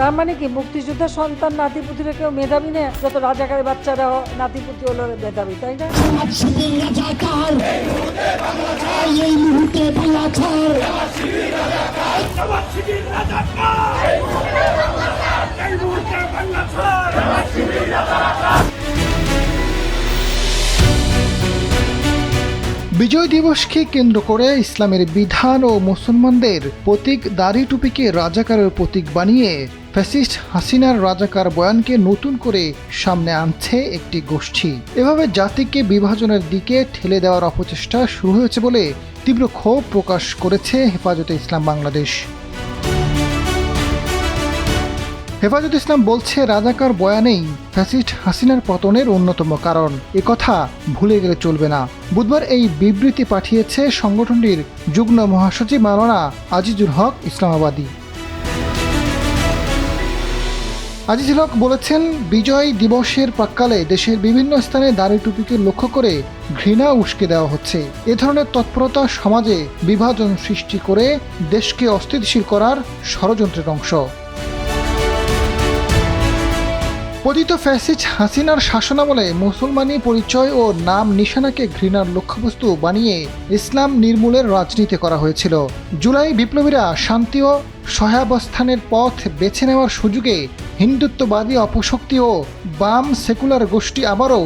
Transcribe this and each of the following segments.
তার মানে কি মুক্তিযোদ্ধা সন্তান নাতিপুতিরা কেউ মেধাবী না? যত রাজাকারের বাচ্চারা নাতিপুতি হলো মেধাবী, তাই না? বিজয় দিবসকে কেন্দ্র করে ইসলামের বিধান ও মুসলমানদের প্রতীক দাড়ি টুপিকে রাজাকারের প্রতীক বানিয়ে ফ্যাসিস্ট হাসিনার রাজাকার বয়ানকে নতুন করে সামনে আনছে একটি গোষ্ঠী। এভাবে জাতিকে বিভাজনের দিকে ঠেলে দেওয়ার অপচেষ্টা শুরু হয়েছে বলে তীব্র ক্ষোভ প্রকাশ করেছে হেফাজতে ইসলাম বাংলাদেশ। হেফাজতে ইসলাম বলছে, রাজাকার বয়ানেই ফ্যাসিস্ট হাসিনার পতনের অন্যতম কারণ, একথা ভুলে গেলে চলবে না। বুধবার এই বিবৃতি পাঠিয়েছে সংগঠনটির যুগ্ম মহাসচিব মাওলানা আজিজুল হক ইসলামাবাদী। আজিজুল হক বলেছেন, বিজয় দিবসের প্রাক্কালে দেশের বিভিন্ন স্থানে দাড়ি টুপিকে লক্ষ্য করে ঘৃণা উস্কে দেওয়া হচ্ছে। এ ধরনের তৎপরতা সমাজে বিভাজন সৃষ্টি করে দেশকে অস্থিতিশীল করার ষড়যন্ত্রের অংশ। পতিত ফ্যাসিস্ট হাসিনার শাসনামলে মুসলমানি পরিচয় ও নাম নিশানাকে ঘৃণার লক্ষ্যবস্তু বানিয়ে ইসলাম নির্মূলের রাজনীতি করা হয়েছিল। জুলাই বিপ্লবীরা শান্তি ও সহাবস্থানের পথ বেছে নেওয়ার সুযোগে হিন্দুত্ববাদী অপশক্তি ও বাম সেকুলার গোষ্ঠী আবারও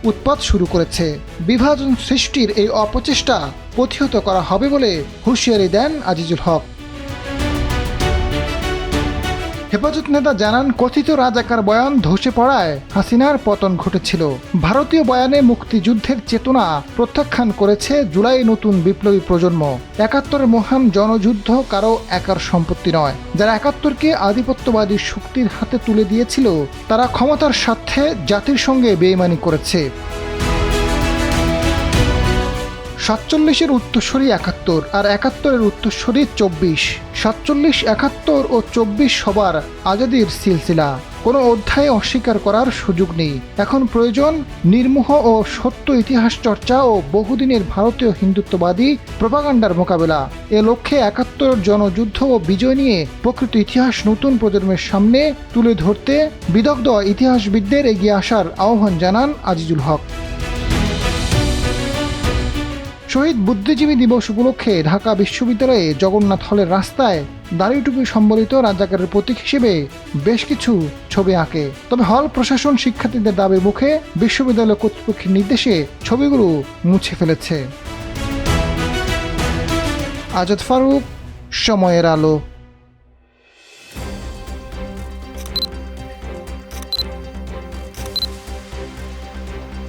উৎপাত শুরু করেছে। বিভাজন সৃষ্টির এই অপচেষ্টা প্রতিহত করা হবে বলে হুঁশিয়ারি দেন আজিজুল হক। হেফাজত নেতা জানান, কথিত রাজাকার বয়ান ধসে পড়ায় হাসিনার পতন ঘটেছিল। ভারতীয় বয়ানে মুক্তিযুদ্ধের চেতনা প্রত্যাখ্যান করেছে জুলাই নতুন বিপ্লবী প্রজন্ম। ৭১-এর মহান জনযুদ্ধ কারো একার সম্পত্তি নয়। যারা ৭১-কে আধিপত্যবাদী শক্তির হাতে তুলে দিয়েছিল, তারা ক্ষমতার স্বার্থে জাতির সঙ্গে বেইমানি করেছে। ৪৭-এর উত্তরসূরি ৭১ আর ৭১-এর উত্তরসূরি ২৪। ৪৭, ৭১ ও ২৪ সবার আজাদির সিলসিলা। কোনো অধ্যায়ে অস্বীকার করার সুযোগ নেই। এখন প্রয়োজন নির্মোহ ও সত্য ইতিহাস চর্চা ও বহুদিনের ভারতীয় হিন্দুত্ববাদী প্রপাগান্ডার মোকাবেলা। এ লক্ষ্যে ৭১-এর জনযুদ্ধ ও বিজয় নিয়ে প্রকৃত ইতিহাস নতুন প্রজন্মের সামনে তুলে ধরতে বিদগ্ধ ইতিহাসবিদদের এগিয়ে আসার আহ্বান জানান আজিজুল হক। শহীদ বুদ্ধিজীবী দিবস উপলক্ষে ঢাকা বিশ্ববিদ্যালয়ে জগন্নাথ হলের রাস্তায় দাড়ি টুপি সম্বলিত রাজাকারের প্রতীক হিসেবে বেশ কিছু ছবি আঁকে। তবে হল প্রশাসন শিক্ষার্থীদের দাবির মুখে বিশ্ববিদ্যালয় কর্তৃপক্ষের নির্দেশে ছবিগুলো মুছে ফেলেছে। আজাদ ফারুক, সময়ের আলো।